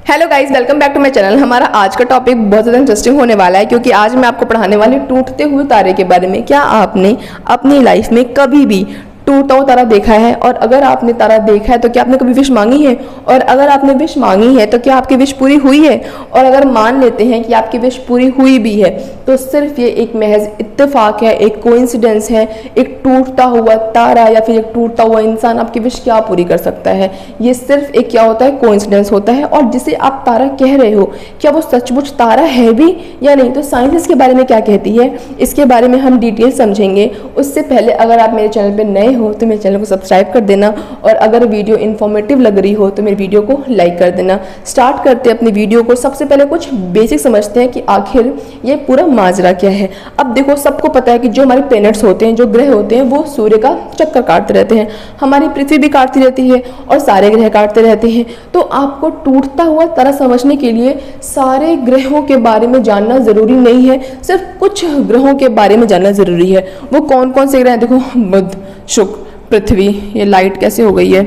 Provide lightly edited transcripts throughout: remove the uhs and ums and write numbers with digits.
Hello guys, welcome back to my channel. हमारा आज का टॉपिक बहुत ज़्यादा इंटरेस्टिंग होने वाला है क्योंकि आज मैं आपको पढ़ाने वाली टूटते हुए तारे के बारे में। क्या आपने अपनी लाइफ में कभी भी टूटा हुआ तारा देखा है? और अगर आपने तारा देखा है तो क्या आपने कभी विश मांगी है? और अगर आपने विश मांगी है तो क्या आपकी विश पूरी हुई है? और अगर मान लेते हैं कि आपकी विश पूरी हुई भी है तो सिर्फ ये एक महज इत्तेफाक है, एक कोइंसिडेंस है। एक टूटता हुआ तारा या फिर एक टूटता हुआ इंसान आपकी विश क्या पूरी कर सकता है? ये सिर्फ एक क्या होता है, कोइंसिडेंस होता है। और जिसे आप तारा कह रहे हो, क्या वो सचमुच तारा है भी या नहीं? तो साइंस इसके बारे में क्या कहती है, इसके बारे में हम डिटेल समझेंगे। उससे पहले अगर आप मेरे चैनल पर नए हो तो मेरे चैनल को सब्सक्राइब कर देना, और अगर वीडियो इन्फॉर्मेटिव लग रही हो तो मेरे वीडियो को लाइक कर देना। स्टार्ट करते हैं अपनी वीडियो को। सबसे पहले कुछ बेसिक समझते हैं कि आखिर ये पूरा माजरा क्या है। अब देखो, सबको पता है कि जो हमारे प्लैनेट्स होते हैं, जो ग्रह होते हैं, वो सूर्य का चक्कर काटते रहते हैं। हमारी पृथ्वी भी काटती रहती है और सारे ग्रह काटते रहते हैं। तो आपको टूटता हुआ तारा समझने के लिए सारे ग्रहों के बारे में जानना जरूरी नहीं है, सिर्फ कुछ ग्रहों के बारे में जानना जरूरी है। वो कौन कौन से ग्रह हैं? देखो, बुध, शुक्र, पृथ्वी। ये लाइट कैसे हो गई है?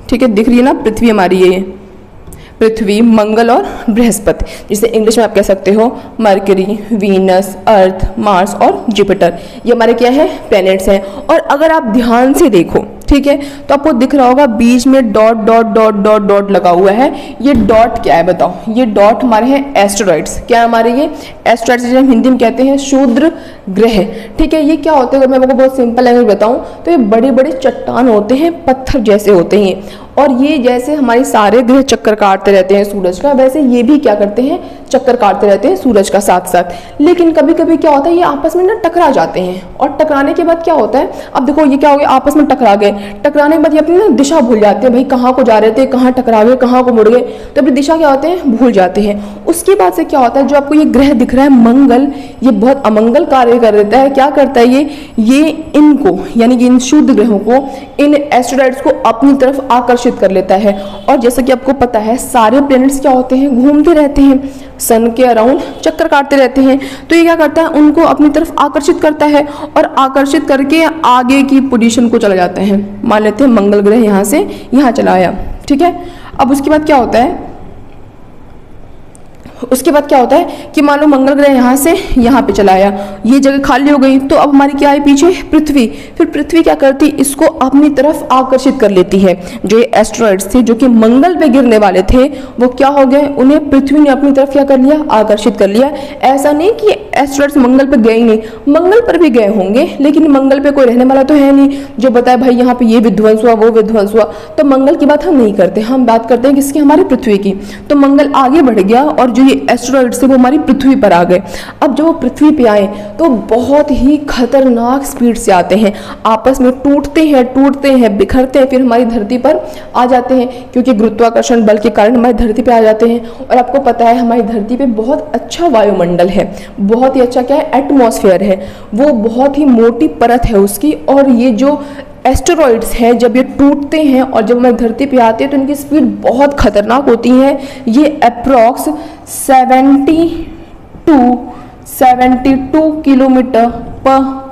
ठीक है, दिख रही है ना पृथ्वी हमारी? ये पृथ्वी, मंगल और बृहस्पति, जिसे इंग्लिश में आप कह सकते हो मरकरी, वीनस, अर्थ, मार्स और जुपिटर। ये हमारे क्या है, प्लैनेट्स हैं। और अगर आप ध्यान से देखो, ठीक है, तो आपको दिख रहा होगा बीच में dot dot dot dot dot लगा हुआ है। ये डॉट क्या है बताओ? ये डॉट हमारे हैं एस्टेरॉइड्स। क्या हमारे ये एस्टेरॉइड्स, जिसे हम हिंदी में कहते हैं क्षुद्र ग्रह। ठीक है, ये क्या होते हैं? अगर मैं आपको बहुत सिंपल लैंग्वेज बताऊं तो ये बड़े बड़े चट्टान होते हैं, पत्थर जैसे होते हैं। और ये जैसे हमारे सारे ग्रह चक्कर काटते रहते हैं सूरज का, वैसे ये भी क्या करते हैं, चक्कर काटते रहते हैं सूरज का साथ साथ। लेकिन कभी कभी क्या होता है, ये आपस में ना टकरा जाते हैं। और टकराने के बाद क्या होता है, अब देखो ये क्या हो गया, आपस में टकरा गए। टकराने के बाद ये अपनी ना दिशा भूल जाते हैं, भाई कहाँ को जा रहे थे, कहाँ टकरा गए, कहाँ को मुड़ गए, तो अपनी दिशा क्या होते हैं, भूल जाते हैं। उसके बाद से क्या होता है, जो आपको ये ग्रह दिख रहा है मंगल, ये बहुत अमंगल कार्य कर देता है। क्या करता है ये इनको, यानी कि इन शुद्ध ग्रहों को, इन एस्टेरॉइड्स को अपनी तरफ आकर्षित कर लेता है। और जैसा कि आपको पता है, सारे प्लैनेट्स क्या होते हैं, घूमते रहते हैं, सन के अराउंड चक्कर काटते रहते हैं। तो ये क्या करता है, उनको अपनी तरफ आकर्षित करता है और आकर्षित करके आगे की पोजीशन को चला जाता है। मान लेते हैं मंगल ग्रह यहाँ से यहाँ चला आया, ठीक है। अब उसके बाद क्या होता है, कि मान लो मंगल ग्रह यहाँ से यहाँ पे चला आया, ये जगह खाली हो गई, तो अब हमारी क्या है पीछे, पृथ्वी। फिर पृथ्वी क्या करती, इसको अपनी तरफ आकर्षित कर लेती है। जो ये एस्टेरॉइड्स थे जो कि मंगल पे गिरने वाले थे, वो क्या हो गए, उन्हें पृथ्वी ने अपनी तरफ क्या कर लिया, आकर्षित कर लिया। ऐसा नहीं कि एस्टेरॉइड्स मंगल पर गए ही नहीं, मंगल पर भी गए होंगे, लेकिन मंगल पे कोई रहने वाला तो है नहीं जो बताए भाई यहाँ पे ये विध्वंस हुआ, वो विध्वंस हुआ। तो मंगल की बात हम नहीं करते, हम बात करते हैं किसकी, हमारी पृथ्वी की। तो मंगल आगे बढ़ गया और जो ये एस्टेरॉइड्स थे वो हमारी पृथ्वी पर आ गए। अब जब वो पृथ्वी पे आए तो बहुत ही खतरनाक स्पीड से आते हैं, आपस में टूटते हैं, बिखरते हैं, फिर हमारी धरती पर आ जाते हैं, क्योंकि गुरुत्वाकर्षण बल के कारण हमारी धरती पे आ जाते हैं। और आपको पता है हमारी धरती पे बहुत अच्छा वायुमंडल है, बहुत ही अच्छा क्या है, एटमॉस्फेयर है, वो बहुत ही मोटी परत है उसकी। और ये जो एस्टेरॉइड्स हैं, जब ये टूटते हैं और जब हमारी धरती पे आते हैं तो इनकी स्पीड बहुत खतरनाक होती है। ये अप्रॉक्स 72 किलोमीटर पर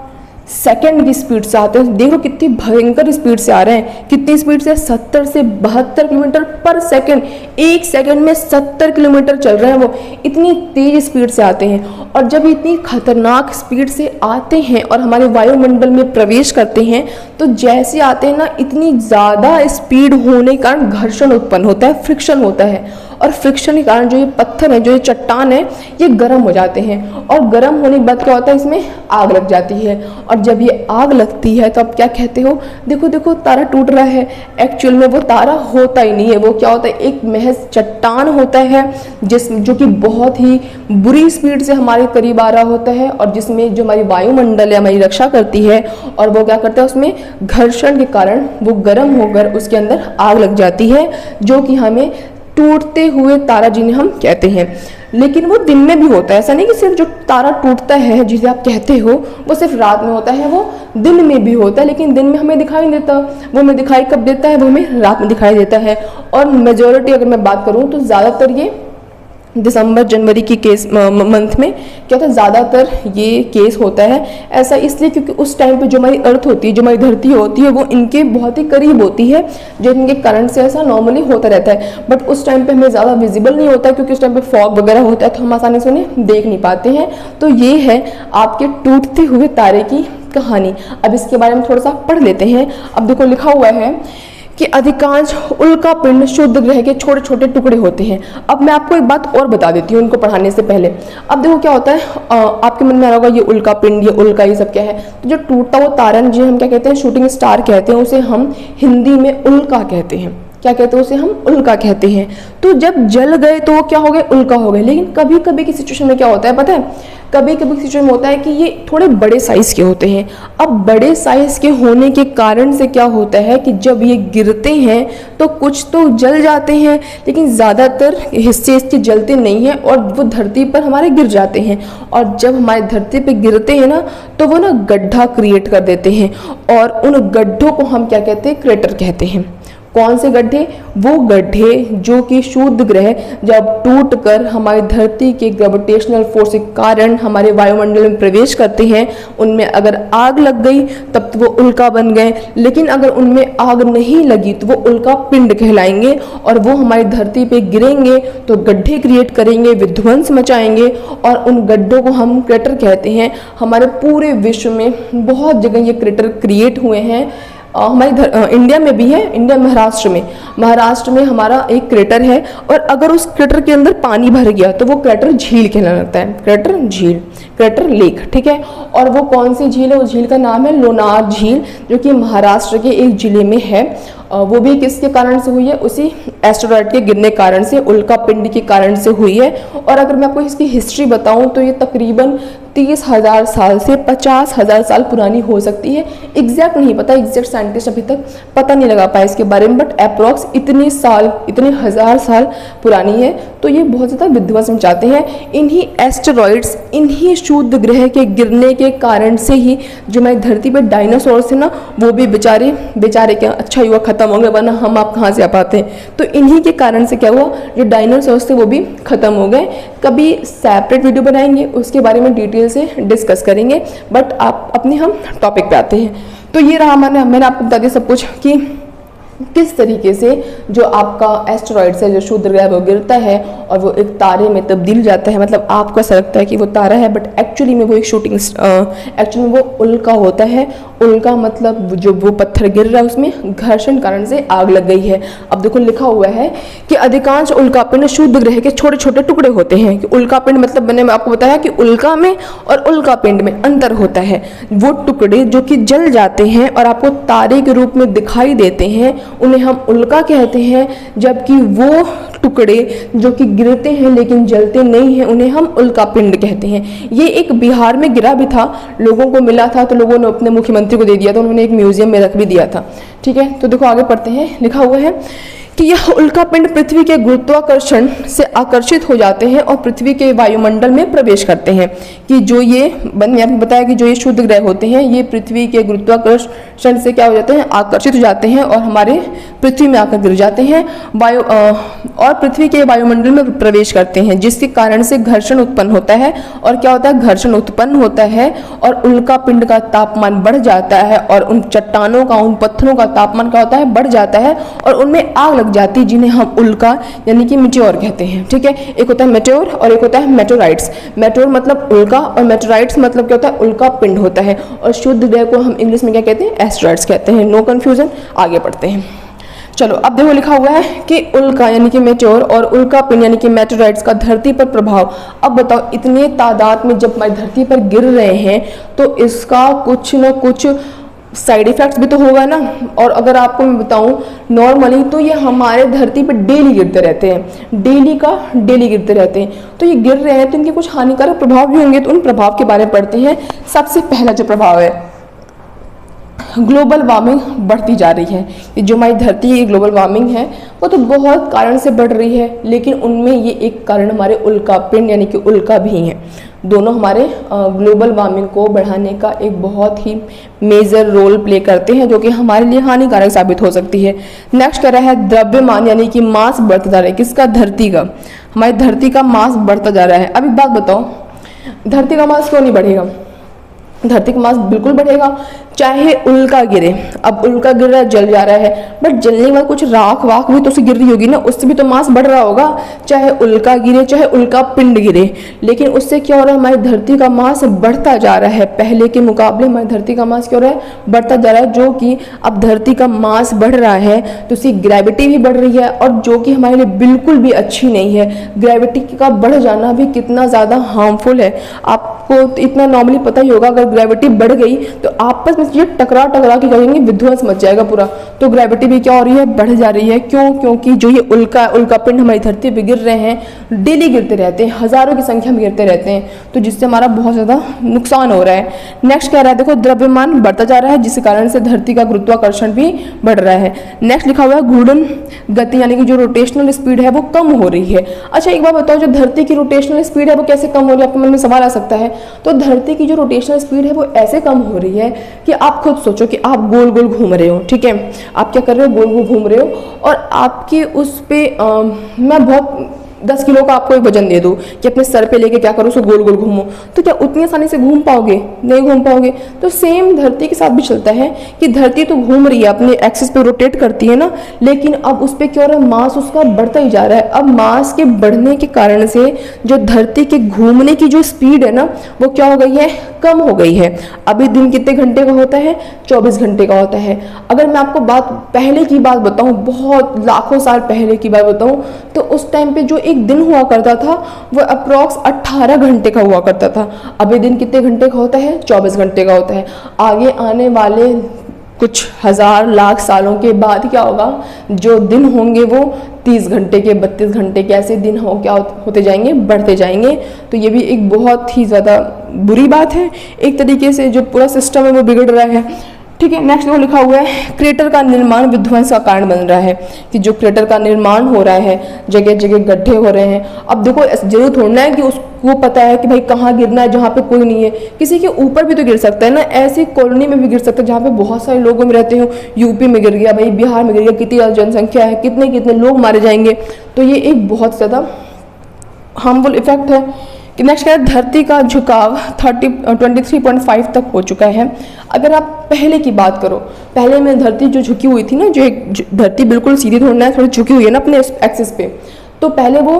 सेकंड की स्पीड से आते हैं। देखो कितनी भयंकर स्पीड से आ रहे हैं, कितनी स्पीड से, 70 से 72 किलोमीटर पर सेकंड। एक सेकंड में 70 किलोमीटर चल रहे हैं वो, इतनी तेज स्पीड से आते हैं। और जब इतनी खतरनाक स्पीड से आते हैं और हमारे वायुमंडल में प्रवेश करते हैं, तो जैसे आते हैं ना, इतनी ज़्यादा स्पीड होने के कारण घर्षण उत्पन्न होता है, फ्रिक्शन होता है। और फ्रिक्शन के कारण जो ये पत्थर है, जो ये चट्टान है, ये गर्म हो जाते हैं। और गर्म होने के बाद क्या होता है, इसमें आग लग जाती है। और जब ये आग लगती है तो आप क्या कहते हो, देखो देखो तारा टूट रहा है। एक्चुअल में वो तारा होता ही नहीं है, वो क्या होता है, एक महज चट्टान होता है जो कि बहुत ही बुरी स्पीड से हमारे करीब आ रहा होता है, और जिसमें जो हमारी वायुमंडल है हमारी रक्षा करती है। और वो क्या करता है, उसमें घर्षण के कारण वो गर्म होकर उसके अंदर आग लग जाती है, जो कि हमें टूटते हुए तारा जिन्हें हम कहते हैं। लेकिन वो दिन में भी होता है, ऐसा नहीं कि सिर्फ जो तारा टूटता है जिसे आप कहते हो वो सिर्फ रात में होता है, वो दिन में भी होता है। लेकिन दिन में हमें दिखाई नहीं देता, वो हमें दिखाई कब देता है, वो हमें रात में दिखाई देता है। और मेजॉरिटी अगर मैं बात करूँ तो ज़्यादातर ये दिसंबर जनवरी की केस मंथ में क्या होता है, ज़्यादातर ये केस होता है। ऐसा इसलिए क्योंकि उस टाइम पे जो हमारी अर्थ होती है, जो हमारी धरती होती है, वो इनके बहुत ही करीब होती है, जो इनके करंट से ऐसा नॉर्मली होता रहता है। बट उस टाइम पे हमें ज़्यादा विजिबल नहीं होता है, क्योंकि उस टाइम पे फॉग वगैरह होता है, तो हम आसानी से उन्हें देख नहीं पाते हैं। तो ये है आपके टूटते हुए तारे की कहानी। अब इसके बारे में थोड़ा सा पढ़ लेते हैं। अब देखो लिखा हुआ है कि अधिकांश उल्का पिंड शुद्ध ग्रह के छोटे छोटे टुकड़े होते हैं। अब मैं आपको एक बात और बता देती हूँ उनको पढ़ाने से पहले। अब देखो क्या होता है, आपके मन में आ रहा होगा ये उल्का पिंड, ये उल्का, ये सब क्या है। तो जो टूटता हुआ तारा, जो हम क्या कहते हैं, शूटिंग स्टार कहते हैं, उसे हम हिंदी में उल्का कहते हैं। क्या कहते हैं उसे, हम उल्का कहते हैं। तो जब जल गए तो वो क्या हो गए, उल्का हो गए। लेकिन कभी कभी की सिचुएशन में क्या होता है पता है, कभी कभी सिचुएशन में होता है कि ये थोड़े बड़े साइज के होते हैं। अब बड़े साइज के होने के कारण से क्या होता है कि जब ये गिरते हैं तो कुछ तो जल जाते हैं, लेकिन ज़्यादातर हिस्से इसके जलते नहीं हैं और वो धरती पर हमारे गिर जाते हैं। और जब हमारे धरती पे गिरते हैं ना, तो वो ना गड्ढा क्रिएट कर देते हैं, और उन गड्ढों को हम क्या कहते हैं, क्रेटर कहते हैं। कौन से गड्ढे, वो गड्ढे जो कि शुद्ध ग्रह जब टूटकर हमारी धरती के ग्रेविटेशनल फोर्स के कारण हमारे वायुमंडल में प्रवेश करते हैं, उनमें अगर आग लग गई तब तो वो उल्का बन गए। लेकिन अगर उनमें आग नहीं लगी तो वो उल्का पिंड कहलाएंगे, और वो हमारी धरती पे गिरेंगे तो गड्ढे क्रिएट करेंगे, विध्वंस मचाएंगे, और उन गड्ढों को हम क्रेटर कहते हैं। हमारे पूरे विश्व में बहुत जगह ये क्रेटर क्रिएट हुए हैं। हमारी इंडिया में भी है, इंडिया महाराष्ट्र में हमारा एक क्रेटर है, और अगर उस क्रेटर के अंदर पानी भर गया तो वो क्रेटर झील कहलाने लगता है। क्रेटर झील, क्रेटर लेक, ठीक है। और वो कौन सी झील है, उस झील का नाम है लोनार झील, जो कि महाराष्ट्र के एक जिले में है। वो भी किसके कारण से हुई है, उसी एस्टेरॉयड के गिरने कारण से, उल्का पिंड के कारण से हुई है। और अगर मैं आपको इसकी हिस्ट्री बताऊं तो ये तकरीबन 30,000 साल से 50,000 साल पुरानी हो सकती है। एग्जैक्ट नहीं पता, एग्जैक्ट साइंटिस्ट अभी तक पता नहीं लगा पाया इसके बारे में, बट अप्रॉक्स इतने हजार साल पुरानी है। तो ये बहुत ज़्यादा विध्वंस मचाते हैं। इन्हीं एस्टेरॉइड्स, इन्हीं शुद्ध ग्रह के गिरने के कारण से ही जो हमारी धरती पर डायनासोर्स थे ना, वो भी बेचारे क्या, अच्छा हुआ खत्म हो गए, वरना हम आप कहाँ से आ पाते हैं। तो इन्हीं के कारण से क्या हुआ, जो डायनासोर्स थे वो भी खत्म हो गए। कभी सेपरेट वीडियो बनाएंगे, उसके बारे में डिटेल से डिस्कस करेंगे, बट आप अपने हम टॉपिक पे आते हैं। तो ये रहा मैंने आपको बता दिया सब कुछ कि किस तरीके से जो आपका एस्टेरॉइड्स है, जो शुद्ध ग्रह, वो गिरता है और वो एक तारे में तब्दील जाता है। मतलब आपको ऐसा लगता है कि वो तारा है, बट एक्चुअली में वो एक एक्चुअली में वो उल्का होता है। उल्का मतलब जो वो पत्थर गिर रहा है उसमें घर्षण कारण से आग लग गई है। अब देखो लिखा हुआ है कि अधिकांश उल्कापिंड शुद्ध ग्रह के छोटे छोटे टुकड़े होते हैं। कि उल्कापिंड मतलब मैंने आपको बताया कि उल्का में और उल्कापिंड में अंतर होता है। वो टुकड़े जो कि जल जाते हैं और आपको तारे के रूप में दिखाई देते हैं, उन्हें हम उल्का कहते हैं। जबकि वो टुकड़े जो कि गिरते हैं लेकिन जलते नहीं हैं, उन्हें हम उल्का पिंड कहते हैं। ये एक बिहार में गिरा भी था, लोगों को मिला था, तो लोगों ने अपने मुख्यमंत्री को दे दिया था, उन्होंने एक म्यूजियम में रख भी दिया था। ठीक है, तो देखो आगे पढ़ते हैं। लिखा हुआ है कि यह उल्कापिंड पृथ्वी के गुरुत्वाकर्षण से आकर्षित हो जाते हैं और पृथ्वी के वायुमंडल में प्रवेश करते हैं। कि जो ये मैंने आपको बताया कि जो ये शुद्ध ग्रह होते हैं, ये पृथ्वी के गुरुत्वाकर्षण से क्या हो जाते हैं, आकर्षित हो जाते हैं और हमारे पृथ्वी में आकर गिर जाते हैं। और पृथ्वी के वायुमंडल में प्रवेश करते हैं, जिसके कारण से घर्षण उत्पन्न होता है। और क्या होता है, घर्षण उत्पन्न होता है और उल्कापिंड का तापमान बढ़ जाता है, और उन चट्टानों का, उन पत्थरों का तापमान क्या होता है, बढ़ जाता है, और उनमें आग लग जाती है, जिन्हें हम उल्का यानी कि मेटेओर कहते हैं। ठीक है, एक होता है मेटेओर और एक होता है मेटेओराइट्स। मेटेओर मतलब उल्का और मेटेओराइट्स मतलब क्या होता है, उल्का पिंड होता है। और शुद्ध ग्रह को हम इंग्लिश में क्या कहते हैं, एस्टेरॉइड्स कहते हैं। नो कंफ्यूजन, आगे पढ़ते हैं। चलो अब देखो लिखा हुआ है कि उल्का यानी कि मेटेओर और उल्का पिंड यानी कि मेटेओराइट्स का धरती पर प्रभाव। अब बताओ, इतने तादाद में जब हमारी धरती पर गिर रहे हैं तो इसका कुछ न कुछ साइड इफेक्ट्स भी तो होगा ना। और अगर आपको मैं बताऊं, नॉर्मली तो ये हमारे धरती पर डेली गिरते रहते हैं, डेली गिरते रहते हैं। तो ये गिर रहे हैं तो इनके कुछ हानिकारक प्रभाव भी होंगे, तो उन प्रभाव के बारे में पढ़ते हैं। सबसे पहला जो प्रभाव है, ग्लोबल वार्मिंग बढ़ती जा रही है। ये जो हमारी धरती की ग्लोबल वार्मिंग है वो तो बहुत कारण से बढ़ रही है, लेकिन उनमें ये एक कारण हमारे उल्का पिंड यानी कि उल्का भी हैं। दोनों हमारे ग्लोबल वार्मिंग को बढ़ाने का एक बहुत ही मेजर रोल प्ले करते हैं, जो कि हमारे लिए हानिकारक साबित हो सकती है। नेक्स्ट कह रहा है द्रव्यमान यानी कि मास बढ़ता जा रहा है। किसका, धरती का। हमारी धरती का मास बढ़ता जा रहा है। अब एक बात बताओ, धरती का मास क्यों नहीं बढ़ेगा? धरती का मास बिल्कुल बढ़ेगा, चाहे उल्का गिरे। अब उल्का गिर रहा है, जल जा रहा है, बट जलने के बाद कुछ राख वाख भी तो उससे गिर रही होगी ना, उससे भी तो मास बढ़ रहा होगा। चाहे उल्का गिरे, चाहे उल्का पिंड गिरे, लेकिन उससे क्या हो रहा है, हमारी धरती का मास बढ़ता जा रहा है। पहले के मुकाबले हमारी धरती का मास क्या हो रहा है, बढ़ता जा रहा है। जो कि अब धरती का मास बढ़ रहा है तो उसकी ग्रेविटी भी बढ़ रही है, और जो कि हमारे लिए बिल्कुल भी अच्छी नहीं है। ग्रेविटी का बढ़ जाना भी कितना ज़्यादा हार्मफुल है, आपको तो इतना नॉर्मली पता ही होगा। अगर ग्रेविटी बढ़ गई तो आपस में ये टकरा टकरा के कहेंगे विध्वंस मच जाएगा पूरा। तो ग्रेविटी भी क्या हो रही है, बढ़ जा रही है। क्यों? क्योंकि जो ये उल्का पिंड हमारी धरती पे गिर रहे हैं, डेली गिरते रहते हैं, हजारों की संख्या में गिरते रहते हैं, तो जिससे हमारा बहुत ज़्यादा नुकसान हो रहा है। नेक्स्ट कह रहा है, देखो द्रव्यमान बढ़ता जा रहा है, जिस कारण से धरती का गुरुत्वाकर्षण भी बढ़ रहा है। नेक्स्ट लिखा हुआ है घूर्णन गति, यानी कि जो रोटेशनल स्पीड है वो कम हो रही है। अच्छा एक बात बताओ, जो धरती की रोटेशनल स्पीड है वो कैसे कम हो रही है? आपके मन में सवाल आ सकता है। तो धरती की जो रोटेशनल स्पीड है वो ऐसे कम हो रही है कि आप खुद सोचो कि आप गोल गोल घूम रहे हो, ठीक है, आप क्या कर रहे हो, गोल गोल घूम रहे हो, और आपके उस पे मैं बहुत 10 किलो का आपको एक वजन दे दूं कि अपने सर पे लेके क्या करो, उसको गोल गोल घूमो, तो क्या उतनी आसानी से घूम पाओगे? नहीं घूम पाओगे। तो सेम धरती के साथ भी चलता है कि धरती तो घूम रही है, अपने एक्सिस पे रोटेट करती है ना, लेकिन अब उस पर क्या हो रहा है, मास उसका बढ़ता ही जा रहा है। अब मास के बढ़ने के कारण से जो धरती के घूमने की जो स्पीड है ना, वो क्या हो गई है, कम हो गई है। अभी दिन कितने घंटे का होता है, 24 घंटे का होता है। अगर मैं आपको पहले की बात बताऊं, बहुत लाखों साल पहले की बात बताऊं, तो उस टाइम पे जो एक दिन हुआ करता था वो अप्रॉक्स 18 घंटे का हुआ करता था। अभी दिन कितने घंटे का होता है, 24 घंटे का होता है। आगे आने वाले कुछ हजार लाख सालों के बाद क्या होगा, जो दिन होंगे वो 30 घंटे के, 32 घंटे के, ऐसे दिन क्या होते जाएंगे, बढ़ते जाएंगे। तो ये भी एक बहुत ही ज़्यादा बुरी बात है। एक तरीके से जो पूरा सिस्टम है वो बिगड़ रहा है, ठीक है। नेक्स्ट वो लिखा हुआ है क्रेटर का निर्माण विध्वंस का कारण बन रहा है, कि जो क्रेटर का निर्माण हो रहा है, जगह जगह गड्ढे हो रहे हैं। अब देखो जरूर थोड़ा है कि उसको पता है कि भाई कहाँ गिरना है, जहाँ पे कोई नहीं है। किसी के ऊपर भी तो गिर सकता है ना, ऐसी कॉलोनी में भी गिर सकता है जहाँ पे बहुत सारे लोग में रहते हो। यूपी में गिर गया भाई, बिहार में गिर गया, कितनी ज़्यादा जनसंख्या है, कितने कितने लोग मारे जाएंगे। तो ये एक बहुत ज़्यादा हार्मफुल इफेक्ट है। कि नेक्स्ट क्या है, धरती का झुकाव 23.5 तक हो चुका है। अगर आप पहले की बात करो, पहले में धरती जो झुकी हुई थी ना, जो एक धरती बिल्कुल सीधी थोड़ी ना, थोड़ी झुकी हुई है ना अपने एक्सिस पे, तो पहले वो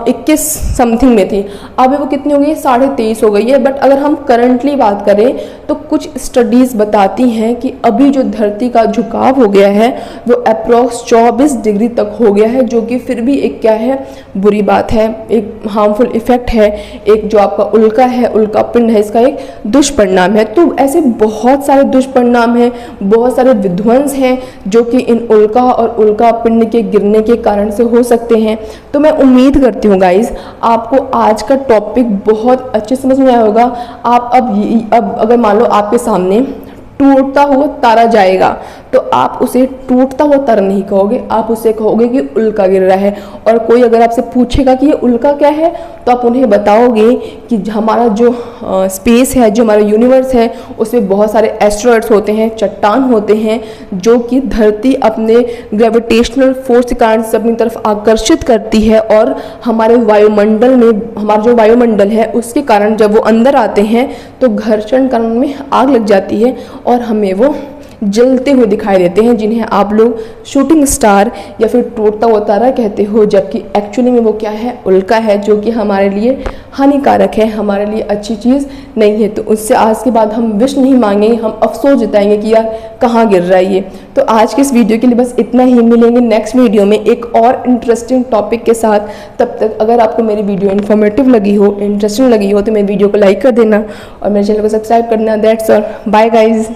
21 समथिंग में थी, अभी वो कितनी हो गई है, 23.5 हो गई है। बट अगर हम करंटली बात करें तो कुछ स्टडीज़ बताती हैं कि अभी जो धरती का झुकाव हो गया है वो अप्रॉक्स 24 डिग्री तक हो गया है, जो कि फिर भी एक क्या है, बुरी बात है, एक हार्मफुल इफेक्ट है, एक जो आपका उल्का है, उल्का पिंड है, इसका एक दुष्परिणाम है। तो ऐसे बहुत सारे दुष्परिणाम हैं, बहुत सारे विध्वंस हैं जो कि इन उल्का और उल्का पिंड के गिरने के कारण से हो सकते हैं। तो मैं उम्मीद करती हूँ गाइज आपको आज का टॉपिक बहुत अच्छे समझ में आया होगा। आप अब अगर मान लो आपके सामने टूटता हुआ तारा जाएगा तो आप उसे टूटता हुआ तारा नहीं कहोगे, आप उसे कहोगे कि उल्का गिर रहा है। और कोई अगर आपसे पूछेगा कि ये उल्का क्या है तो आप उन्हें बताओगे कि हमारा जो स्पेस है, जो हमारा यूनिवर्स है, उसमें बहुत सारे एस्ट्रॉइड्स होते हैं, चट्टान होते हैं, जो कि धरती अपने ग्रेविटेशनल फोर्स के कारण से अपनी तरफ आकर्षित करती है। और हमारे वायुमंडल में, हमारा जो वायुमंडल है उसके कारण जब वो अंदर आते हैं तो घर्षण कारण में आग लग जाती है और हमें वो जलते हुए दिखाई देते हैं, जिन्हें आप लोग शूटिंग स्टार या फिर टूटता हुआ तारा कहते हो। जबकि एक्चुअली में वो क्या है, उल्का है, जो कि हमारे लिए हानिकारक है, हमारे लिए अच्छी चीज़ नहीं है। तो उससे आज के बाद हम विश नहीं मांगेंगे, हम अफसोस जताएंगे कि यार कहाँ गिर रहा है ये। तो आज के इस वीडियो के लिए बस इतना ही, मिलेंगे नेक्स्ट वीडियो में एक और इंटरेस्टिंग टॉपिक के साथ। तब तक अगर आपको मेरी वीडियो इन्फॉर्मेटिव लगी हो, इंटरेस्टिंग लगी हो, तो मेरी वीडियो को लाइक कर देना और मेरे चैनल को सब्सक्राइब करना। That's all, bye guys.